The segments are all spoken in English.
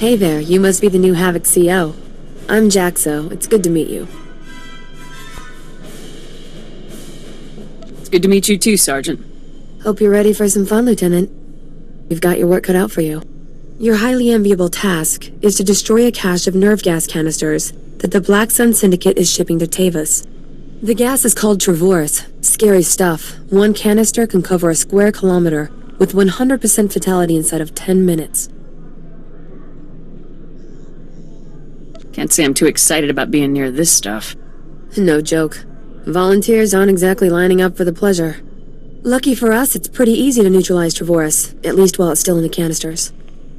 Hey there, you must be the new Havoc CO. I'm Jaxo. It's good to meet you. It's good to meet you too, Sergeant. Hope you're ready for some fun, Lieutenant. You've got your work cut out for you. Your highly enviable task is to destroy a cache of nerve gas canisters that the Black Sun Syndicate is shipping to Tavis. The gas is called Travorus. Scary stuff. One canister can cover a square kilometer with 100% fatality inside of 10 minutes. Can't say I'm too excited about being near this stuff. No joke. Volunteers aren't exactly lining up for the pleasure. Lucky for us, it's pretty easy to neutralize Travorus, at least while it's still in the canisters.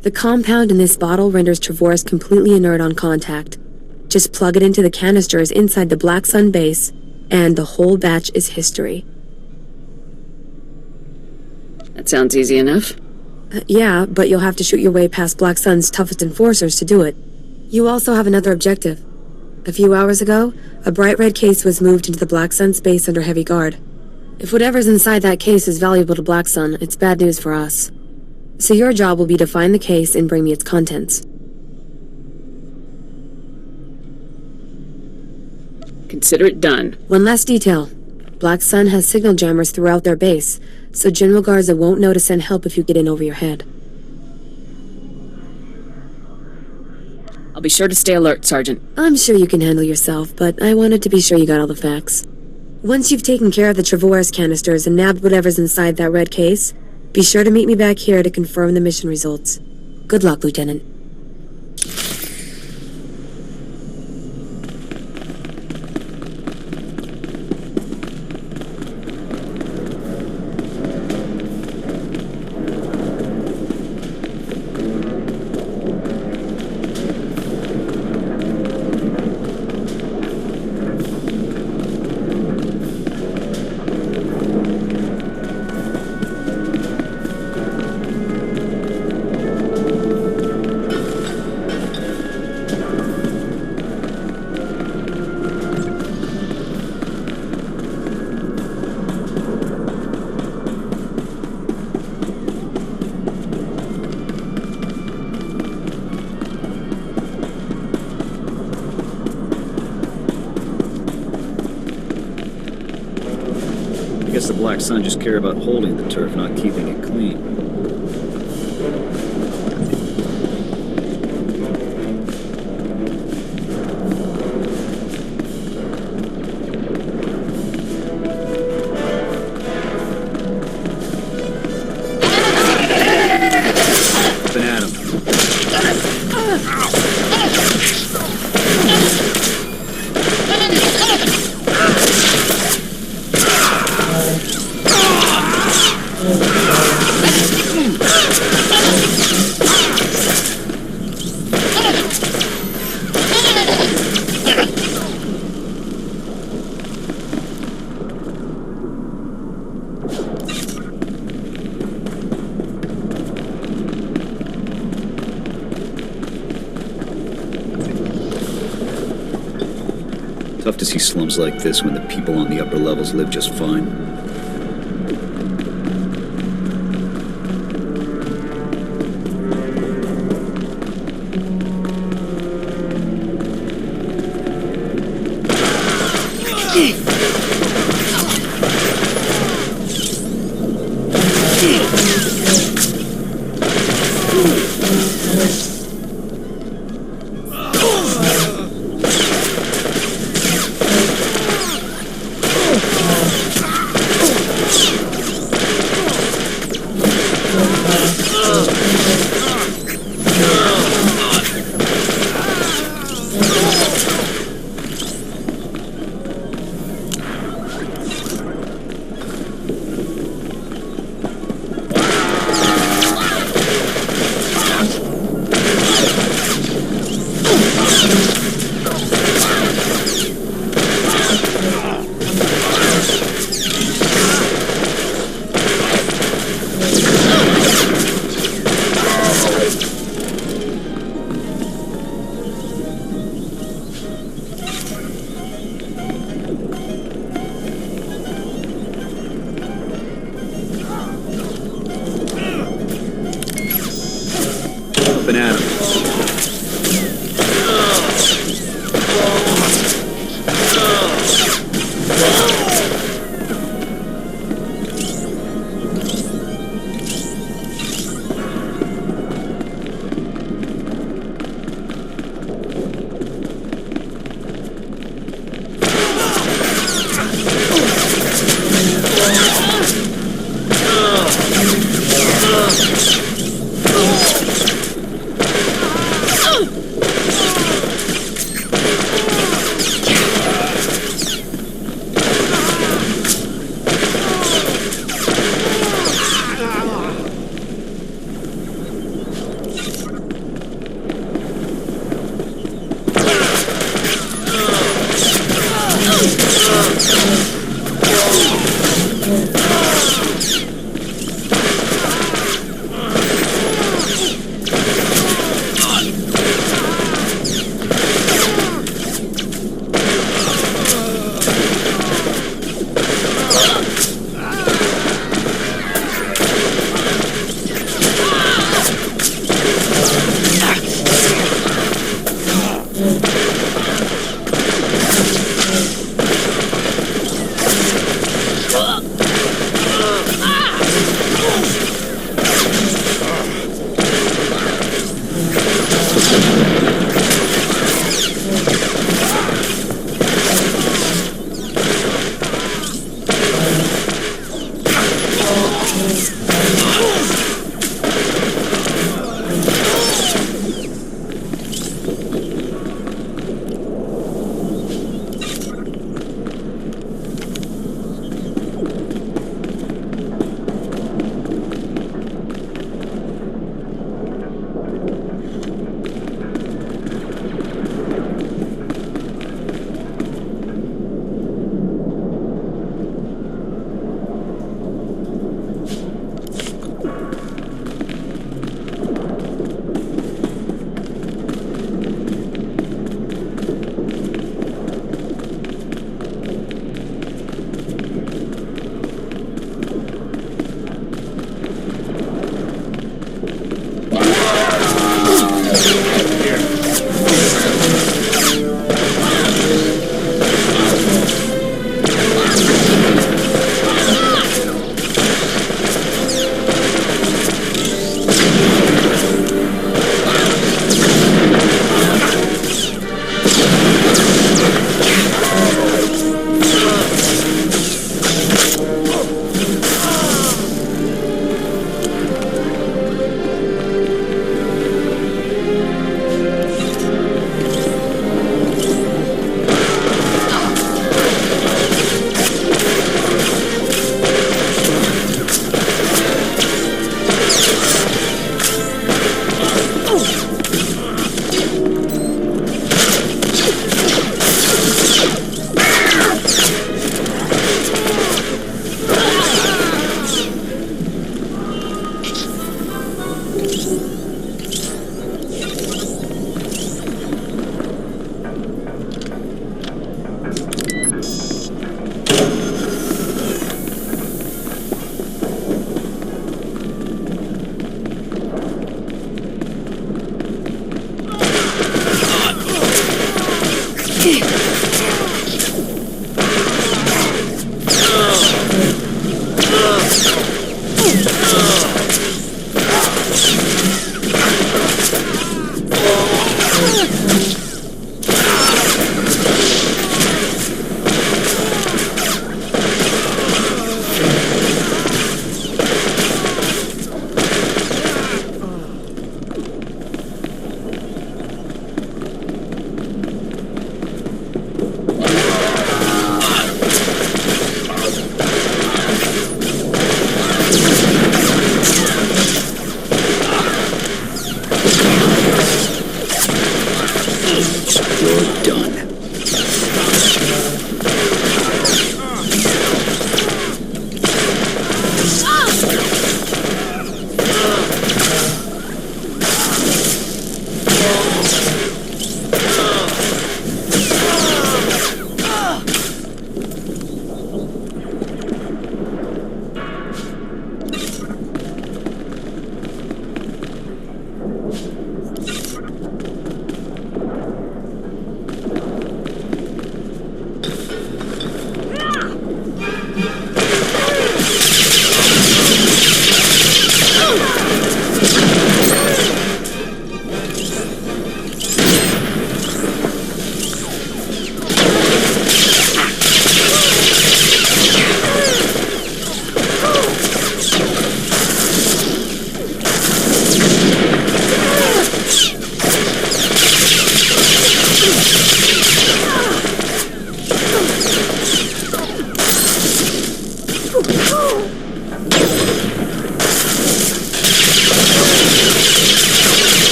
The compound in this bottle renders Travorus completely inert on contact. Just plug it into the canisters inside the Black Sun base, and the whole batch is history. That sounds easy enough. Yeah, but you'll have to shoot your way past Black Sun's toughest enforcers to do it. You also have another objective. A few hours ago, a bright red case was moved into the Black Sun space under heavy guard. If whatever's inside that case is valuable to Black Sun, it's bad news for us. So your job will be to find the case and bring me its contents. Consider it done. One last detail. Black Sun has signal jammers throughout their base, so General Garza won't know to send help if you get in over your head. I'll be sure to stay alert, Sergeant. I'm sure you can handle yourself, but I wanted to be sure you got all the facts. Once you've taken care of the Travorus canisters and nabbed whatever's inside that red case, be sure to meet me back here to confirm the mission results. Good luck, Lieutenant. I guess the Black Sun just care about holding the turf, not keeping it clean. Tough to see slums like this when the people on the upper levels live just fine.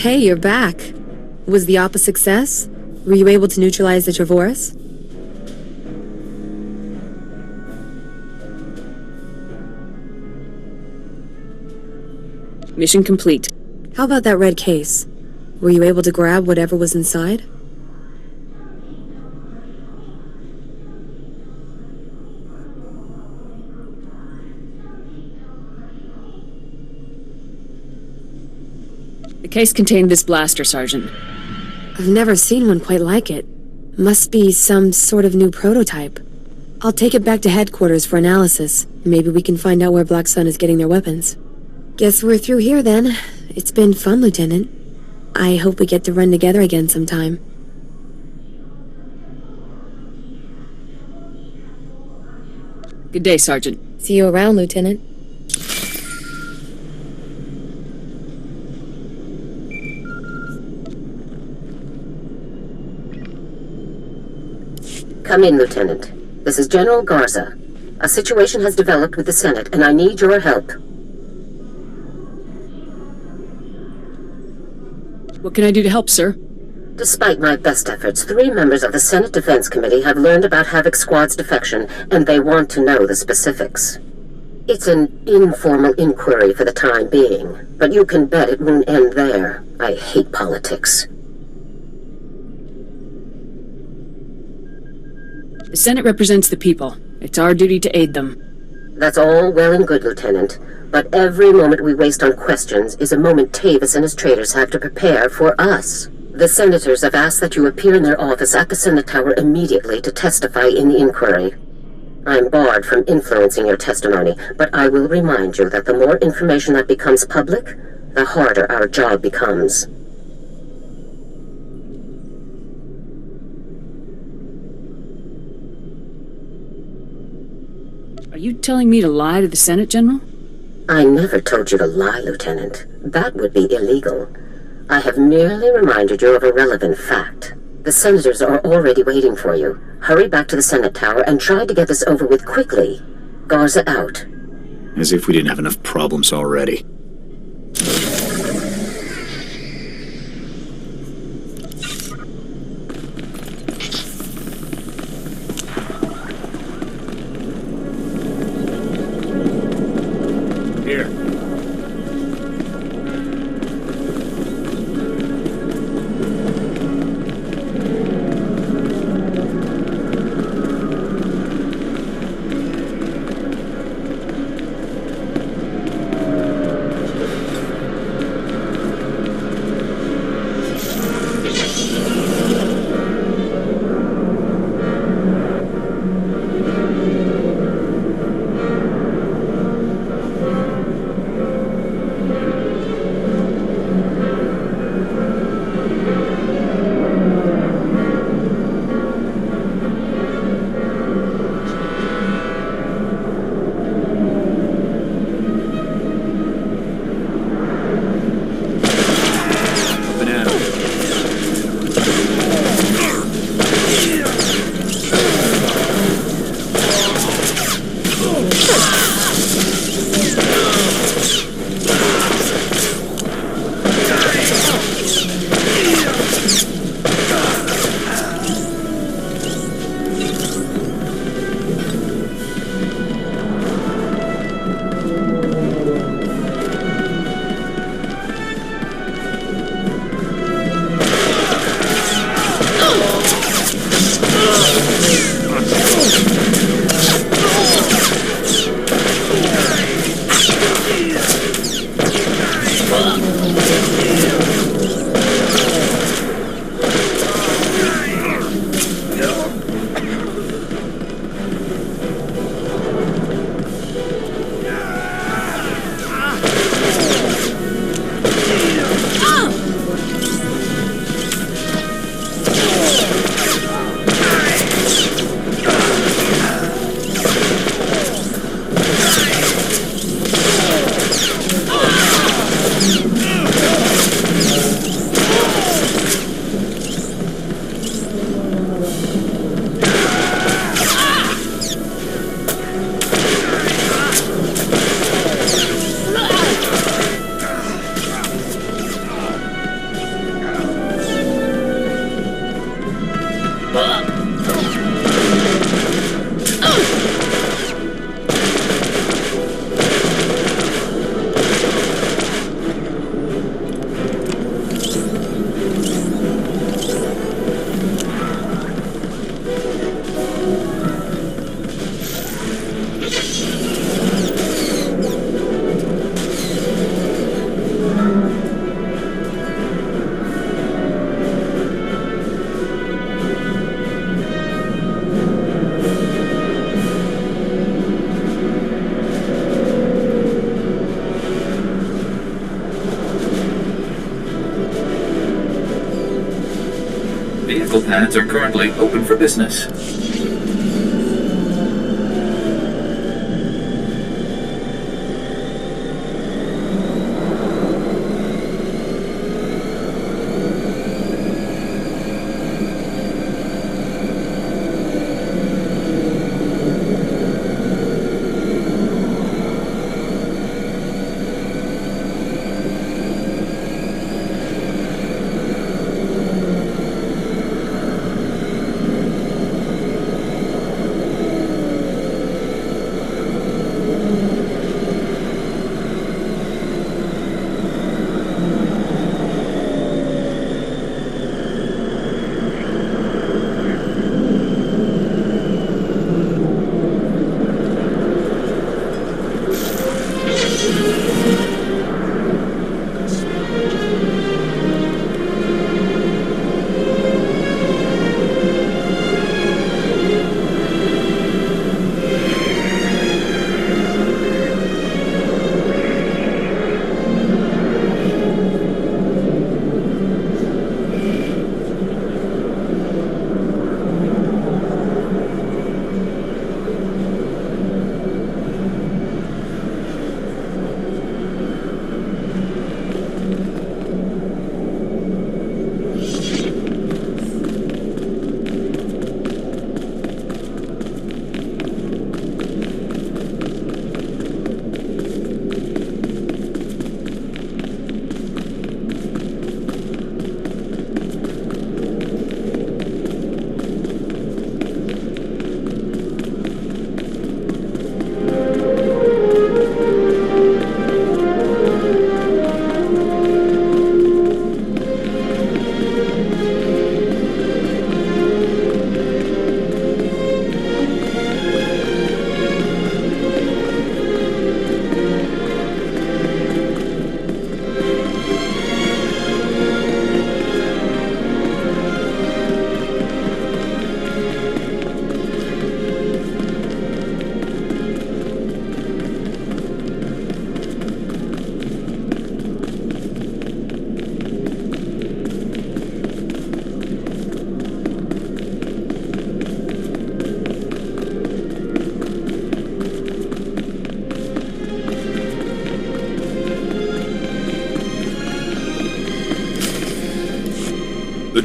Hey, you're back. Was the op a success? Were you able to neutralize the Travorus? Mission complete. How about that red case? Were you able to grab whatever was inside? The case contained this blaster, Sergeant. I've never seen one quite like it. Must be some sort of new prototype. I'll take it back to headquarters for analysis. Maybe we can find out where Black Sun is getting their weapons. Guess we're through here then. It's been fun, Lieutenant. I hope we get to run together again sometime. Good day, Sergeant. See you around, Lieutenant. Come in, Lieutenant. This is General Garza. A situation has developed with the Senate, and I need your help. What can I do to help, sir? Despite my best efforts, 3 members of the Senate Defense Committee have learned about Havoc Squad's defection, and they want to know the specifics. It's an informal inquiry for the time being, but you can bet it won't end there. I hate politics. The Senate represents the people. It's our duty to aid them. That's all well and good, Lieutenant. But every moment we waste on questions is a moment Tavis and his traitors have to prepare for us. The senators have asked that you appear in their office at the Senate Tower immediately to testify in the inquiry. I'm barred from influencing your testimony, but I will remind you that the more information that becomes public, the harder our job becomes. Are you telling me to lie to the Senate, General? I never told you to lie, Lieutenant. That would be illegal. I have merely reminded you of a relevant fact. The senators are already waiting for you. Hurry back to the Senate Tower and try to get this over with quickly. Garza out. As if we didn't have enough problems already. Here. pharmaceutical pads are currently open for business.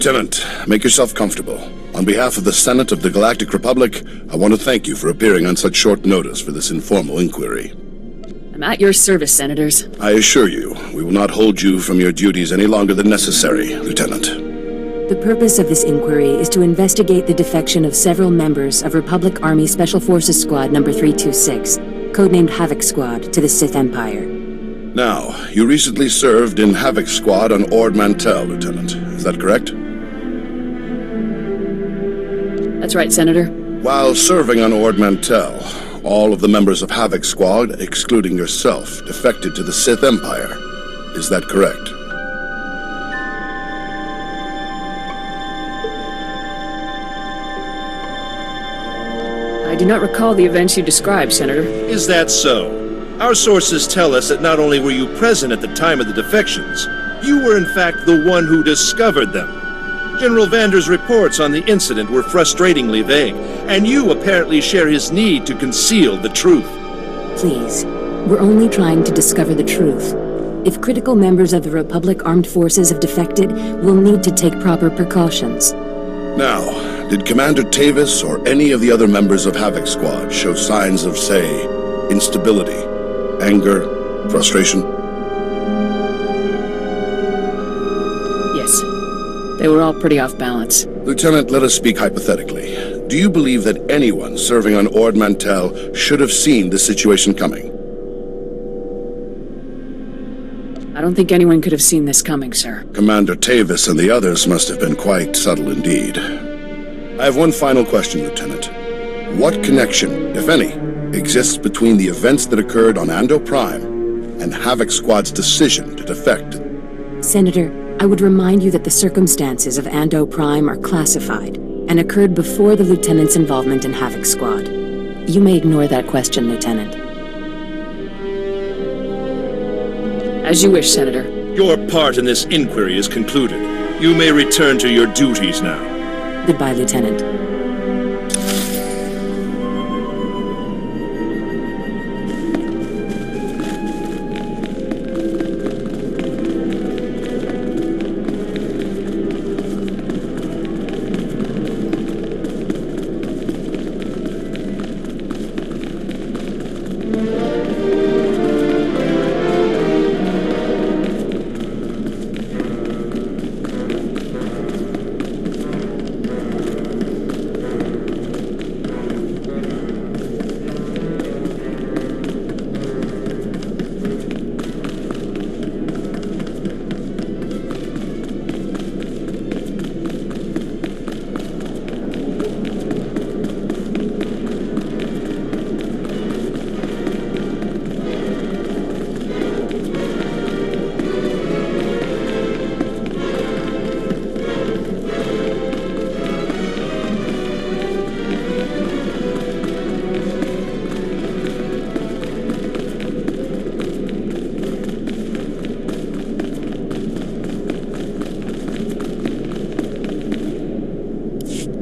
Lieutenant, make yourself comfortable. On behalf of the Senate of the Galactic Republic, I want to thank you for appearing on such short notice for this informal inquiry. I'm at your service, Senators. I assure you, we will not hold you from your duties any longer than necessary, Lieutenant. The purpose of this inquiry is to investigate the defection of several members of Republic Army Special Forces Squad No. 326, codenamed Havoc Squad, to the Sith Empire. Now, you recently served in Havoc Squad on Ord Mantell, Lieutenant. Is that correct? That's right, Senator. While serving on Ord Mantell, all of the members of Havoc Squad, excluding yourself, defected to the Sith Empire. Is that correct? I do not recall the events you described, Senator. Is that so? Our sources tell us that not only were you present at the time of the defections, you were in fact the one who discovered them. General Vander's reports on the incident were frustratingly vague, and you apparently share his need to conceal the truth. Please, we're only trying to discover the truth. If critical members of the Republic Armed Forces have defected, we'll need to take proper precautions. Now, did Commander Tavis or any of the other members of Havoc Squad show signs of, say, instability, anger, frustration? Yes. They were all pretty off balance. Lieutenant, let us speak hypothetically. Do you believe that anyone serving on Ord Mantell should have seen this situation coming? I don't think anyone could have seen this coming, sir. Commander Tavis and the others must have been quite subtle indeed. I have one final question, Lieutenant. What connection, if any, exists between the events that occurred on Ando Prime and Havoc Squad's decision to defect? Senator, I would remind you that the circumstances of Ando Prime are classified and occurred before the Lieutenant's involvement in Havoc Squad. You may ignore that question, Lieutenant. As you wish, Senator. Your part in this inquiry is concluded. You may return to your duties now. Goodbye, Lieutenant.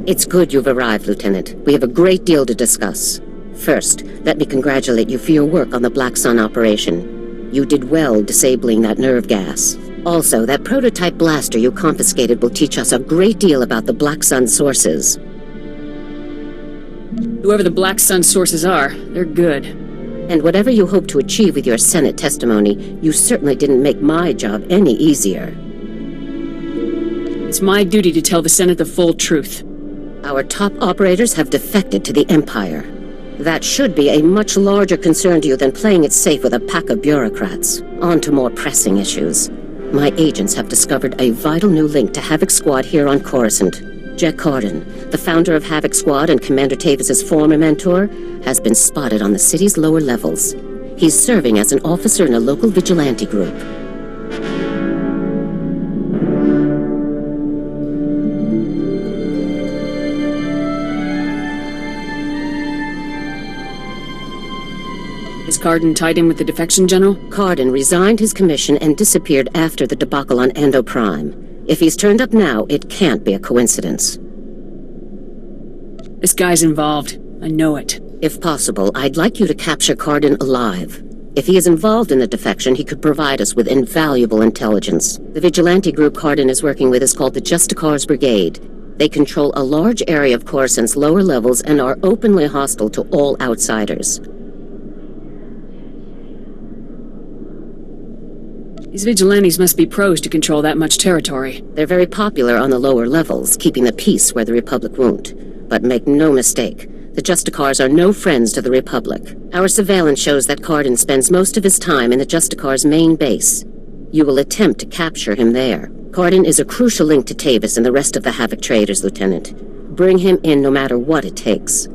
It's good you've arrived, Lieutenant. We have a great deal to discuss. First, let me congratulate you for your work on the Black Sun operation. You did well disabling that nerve gas. Also, that prototype blaster you confiscated will teach us a great deal about the Black Sun sources. Whoever the Black Sun sources are, they're good. And whatever you hope to achieve with your Senate testimony, you certainly didn't make my job any easier. It's my duty to tell the Senate the full truth. Our top operators have defected to the Empire. That should be a much larger concern to you than playing it safe with a pack of bureaucrats. On to more pressing issues. My agents have discovered a vital new link to Havoc Squad here on Coruscant. Jack Cardin, the founder of Havoc Squad and Commander Tavis's former mentor, has been spotted on the city's lower levels. He's serving as an officer in a local vigilante group. Is Cardin tied in with the defection, General? Cardin resigned his commission and disappeared after the debacle on Ando Prime. If he's turned up now, it can't be a coincidence. This guy's involved. I know it. If possible, I'd like you to capture Cardin alive. If he is involved in the defection, he could provide us with invaluable intelligence. The vigilante group Cardin is working with is called the Justicars Brigade. They control a large area of Coruscant's lower levels and are openly hostile to all outsiders. These vigilantes must be pros to control that much territory. They're very popular on the lower levels, keeping the peace where the Republic won't. But make no mistake, the Justicars are no friends to the Republic. Our surveillance shows that Cardin spends most of his time in the Justicars' main base. You will attempt to capture him there. Cardin is a crucial link to Tavis and the rest of the Havoc traders, Lieutenant. Bring him in no matter what it takes.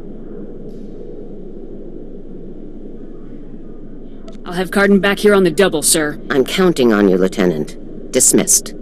I'll have Cardin back here on the double, sir. I'm counting on you, Lieutenant. Dismissed.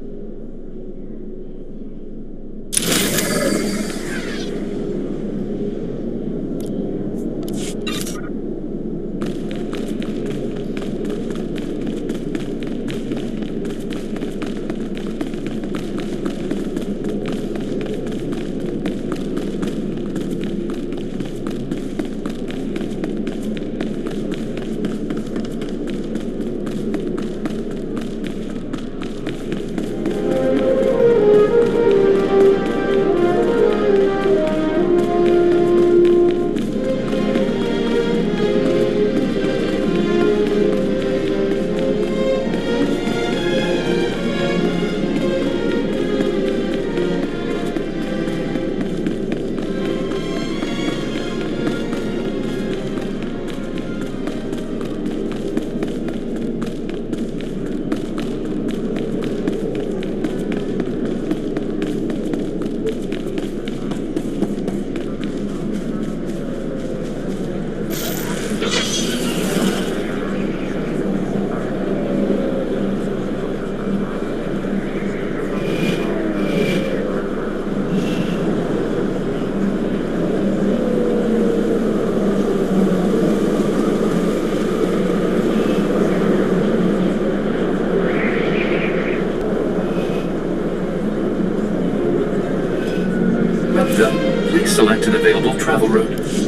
select an available travel route.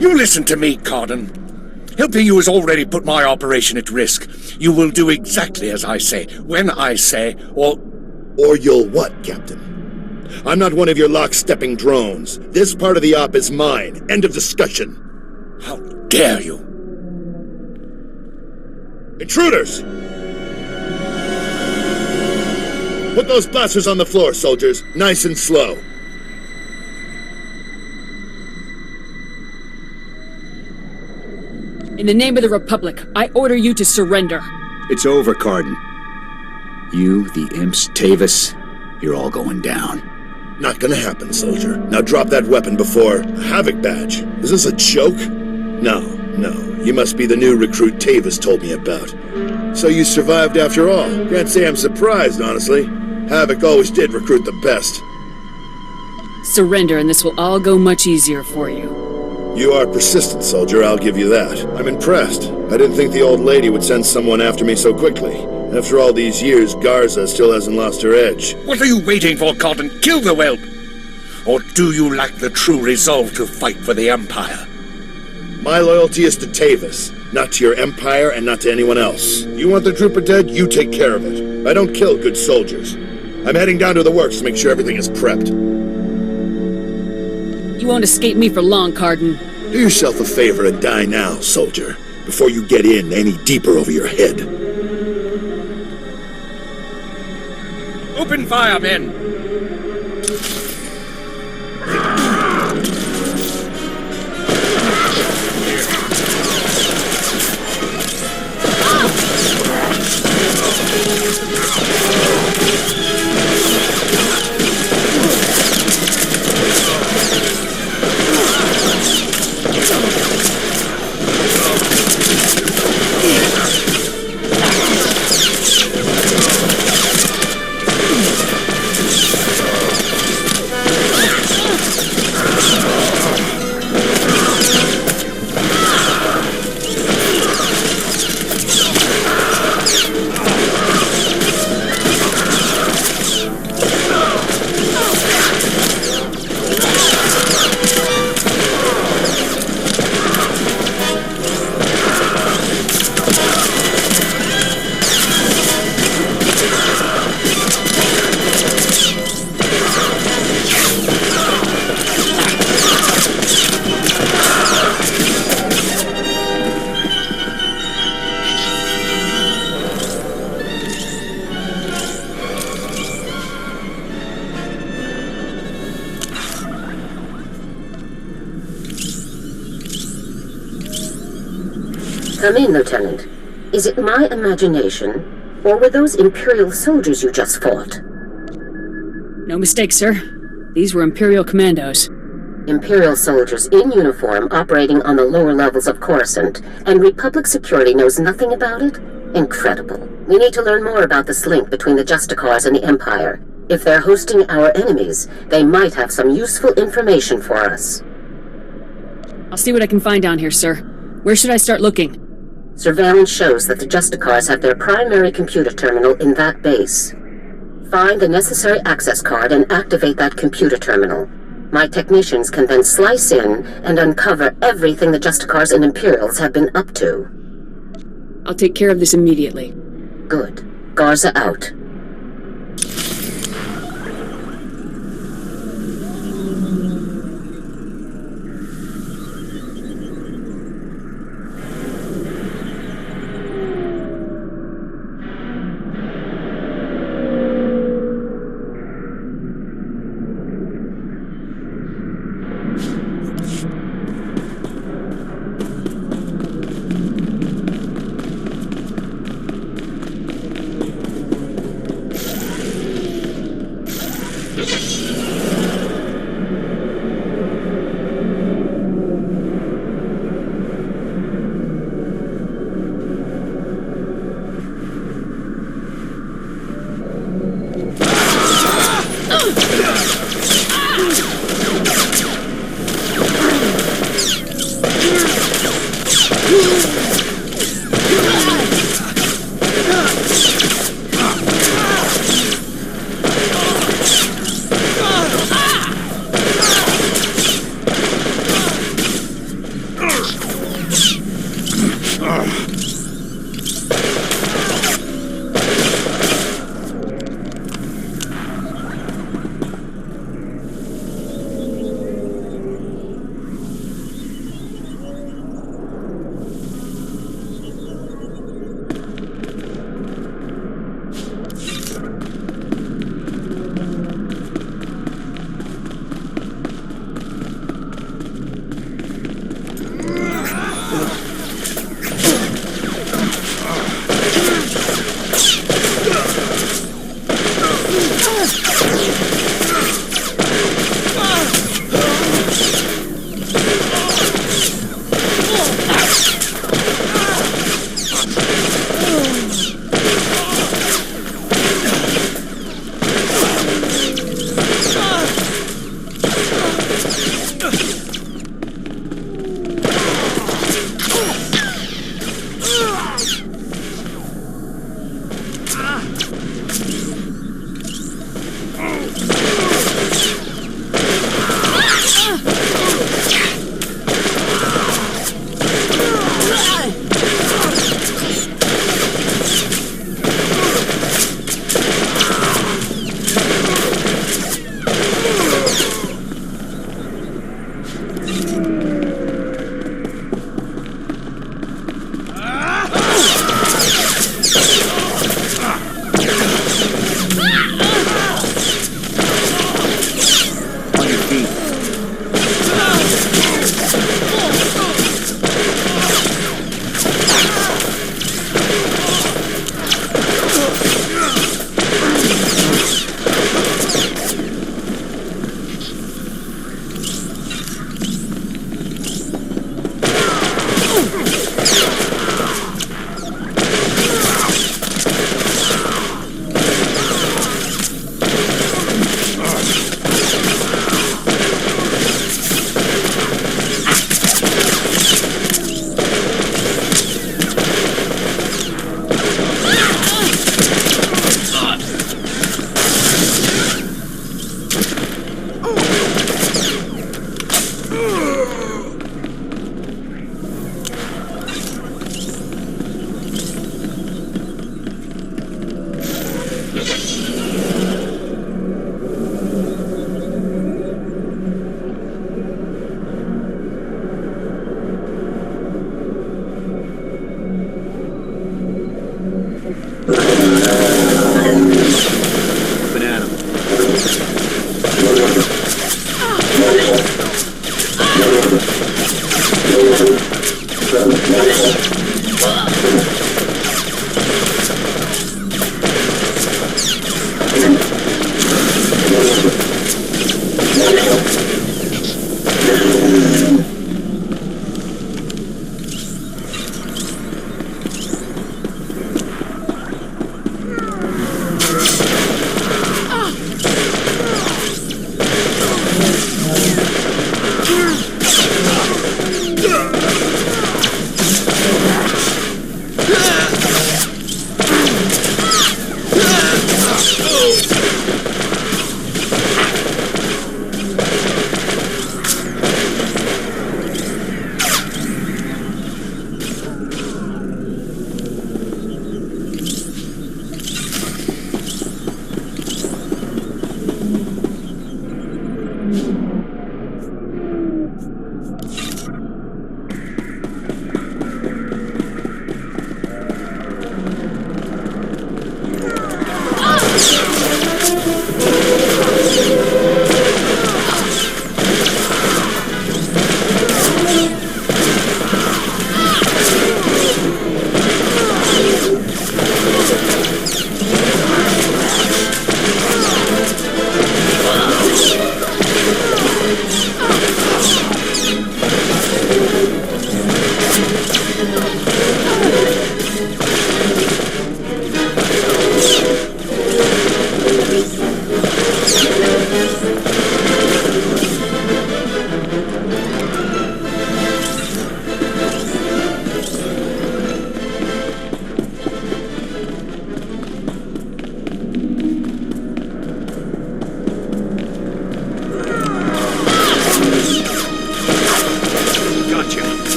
You listen to me, Carden. Helping you has already put my operation at risk. You will do exactly as I say, when I say, or... Or you'll what, Captain? I'm not one of your lock-stepping drones. This part of the op is mine. End of discussion. How dare you? Intruders! Put those blasters on the floor, soldiers. Nice and slow. In the name of the Republic, I order you to surrender. It's over, Carden. You, the imps, Tavis, you're all going down. Not gonna happen, soldier. Now drop that weapon before... Havoc badge. Is this a joke? No. You must be the new recruit Tavis told me about. So you survived after all. Can't say I'm surprised, honestly. Havoc always did recruit the best. Surrender and this will all go much easier for you. You are persistent, soldier, I'll give you that. I'm impressed. I didn't think the old lady would send someone after me so quickly. After all these years, Garza still hasn't lost her edge. What are you waiting for, Carden? Kill the whelp! Or do you lack the true resolve to fight for the Empire? My loyalty is to Tavis, not to your Empire and not to anyone else. You want the trooper dead, you take care of it. I don't kill good soldiers. I'm heading down to the works to make sure everything is prepped. You won't escape me for long, Carden. Do yourself a favor and die now, soldier, before you get in any deeper over your head. Open fire, men! Come in, Lieutenant. Is it my imagination, or were those Imperial soldiers you just fought? No mistake, sir. These were Imperial commandos. Imperial soldiers in uniform operating on the lower levels of Coruscant, and Republic security knows nothing about it? Incredible. We need to learn more about this link between the Justicars and the Empire. If they're hosting our enemies, they might have some useful information for us. I'll see what I can find down here, sir. Where should I start looking? Surveillance shows that the Justicars have their primary computer terminal in that base. Find the necessary access card and activate that computer terminal. My technicians can then slice in and uncover everything the Justicars and Imperials have been up to. I'll take care of this immediately. Good. Garza out.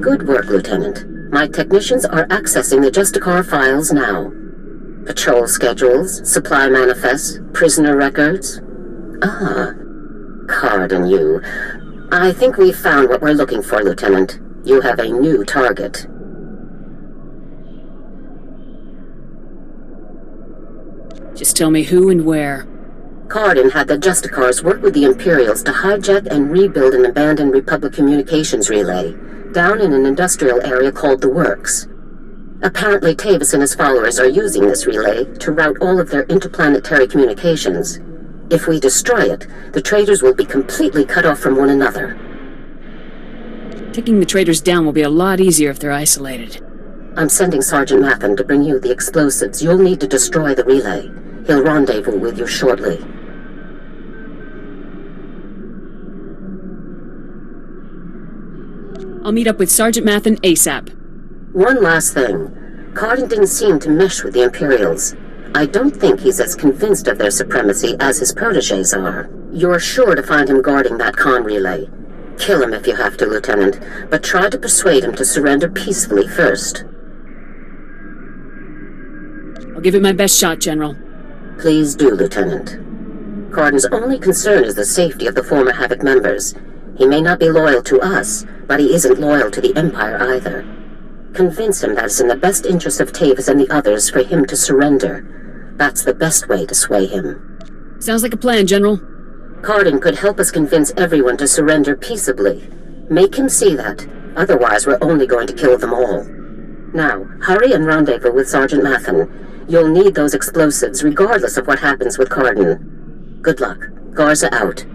Good work, Lieutenant. My technicians are accessing the Justicar files now. Patrol schedules, supply manifests, prisoner records. Ah, Card and you. I think we've found what we're looking for, Lieutenant. You have a new target. Just tell me who and where. Cardin had the Justicars work with the Imperials to hijack and rebuild an abandoned Republic communications relay down in an industrial area called the Works. Apparently Tavis and his followers are using this relay to route all of their interplanetary communications. If we destroy it, the traitors will be completely cut off from one another. Taking the traitors down will be a lot easier if they're isolated. I'm sending Sergeant Mathen to bring you the explosives you'll need to destroy the relay. He'll rendezvous with you shortly. I'll meet up with Sergeant Mathen ASAP. One last thing. Cardin didn't seem to mesh with the Imperials. I don't think he's as convinced of their supremacy as his protégés are. You're sure to find him guarding that con relay. Kill him if you have to, Lieutenant, but try to persuade him to surrender peacefully first. I'll give it my best shot, General. Please do, Lieutenant. Cardin's only concern is the safety of the former Havoc members. He may not be loyal to us, but he isn't loyal to the Empire either. Convince him that it's in the best interest of Tavis and the others for him to surrender. That's the best way to sway him. Sounds like a plan, General. Cardin could help us convince everyone to surrender peaceably. Make him see that. Otherwise, we're only going to kill them all. Now, hurry and rendezvous with Sergeant Mathen. You'll need those explosives regardless of what happens with Cardin. Good luck. Garza out.